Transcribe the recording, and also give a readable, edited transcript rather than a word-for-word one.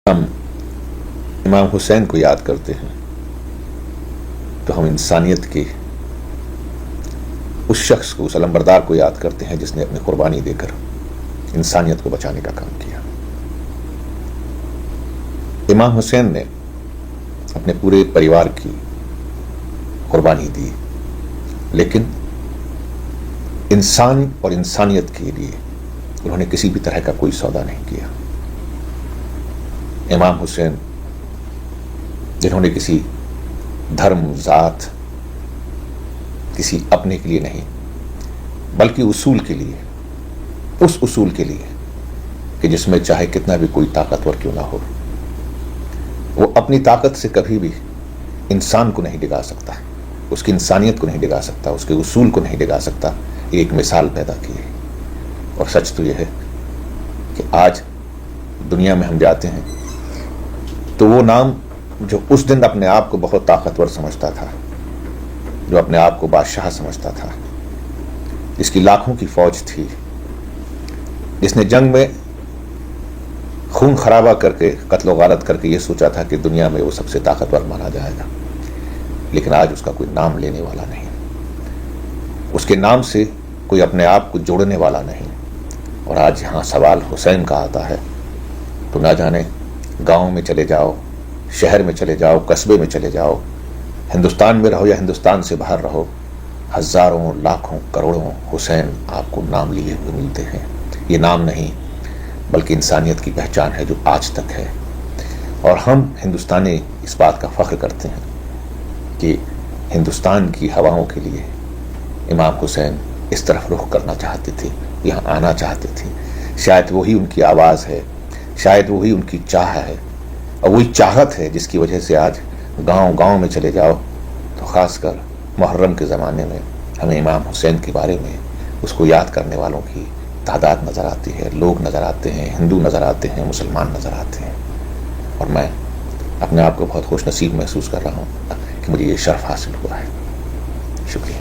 ہم امام حسین کو یاد کرتے ہیں تو ہم انسانیت کے اس شخص کو، اس علمبردار کو یاد کرتے ہیں جس نے اپنی قربانی دے کر انسانیت کو بچانے کا کام کیا۔ امام حسین نے اپنے پورے پریوار کی قربانی دی، لیکن انسان اور انسانیت کے لیے انہوں نے کسی بھی طرح کا کوئی سودا نہیں کیا۔ امام حسین جنہوں نے کسی دھرم، ذات، کسی اپنے کے لیے نہیں بلکہ اصول کے لیے، اس اصول کے لیے کہ جس میں چاہے کتنا بھی کوئی طاقتور کیوں نہ ہو، وہ اپنی طاقت سے کبھی بھی انسان کو نہیں ڈگا سکتا، اس کی انسانیت کو نہیں ڈگا سکتا، اس کے اصول کو نہیں ڈگا سکتا، ایک مثال پیدا کی ہے۔ اور سچ تو یہ ہے کہ آج دنیا میں ہم جاتے ہیں تو وہ نام جو اس دن اپنے آپ کو بہت طاقتور سمجھتا تھا، جو اپنے آپ کو بادشاہ سمجھتا تھا، جس کی لاکھوں کی فوج تھی، جس نے جنگ میں خون خرابہ کر کے، قتل و غارت کر کے یہ سوچا تھا کہ دنیا میں وہ سب سے طاقتور مانا جائے گا، لیکن آج اس کا کوئی نام لینے والا نہیں، اس کے نام سے کوئی اپنے آپ کو جوڑنے والا نہیں۔ اور آج یہاں سوال حسین کا آتا ہے تو نہ جانے گاؤں میں چلے جاؤ، شہر میں چلے جاؤ، قصبے میں چلے جاؤ، ہندوستان میں رہو یا ہندوستان سے باہر رہو، ہزاروں، لاکھوں، کروڑوں حسین آپ کو نام لیے ہوئے ملتے ہیں۔ یہ نام نہیں بلکہ انسانیت کی پہچان ہے جو آج تک ہے۔ اور ہم ہندوستانی اس بات کا فخر کرتے ہیں کہ ہندوستان کی ہواؤں کے لیے امام حسین اس طرف رخ کرنا چاہتے تھے، یہاں آنا چاہتے تھے۔ شاید وہی ان کی آواز ہے، شاید وہی ان کی چاہ ہے، اور وہی چاہت ہے جس کی وجہ سے آج گاؤں گاؤں میں چلے جاؤ تو خاص کر محرم کے زمانے میں ہمیں امام حسین کے بارے میں اس کو یاد کرنے والوں کی تعداد نظر آتی ہے، لوگ نظر آتے ہیں، ہندو نظر آتے ہیں، مسلمان نظر آتے ہیں۔ اور میں اپنے آپ کو بہت خوش نصیب محسوس کر رہا ہوں کہ مجھے یہ شرف حاصل ہوا ہے۔ شکریہ۔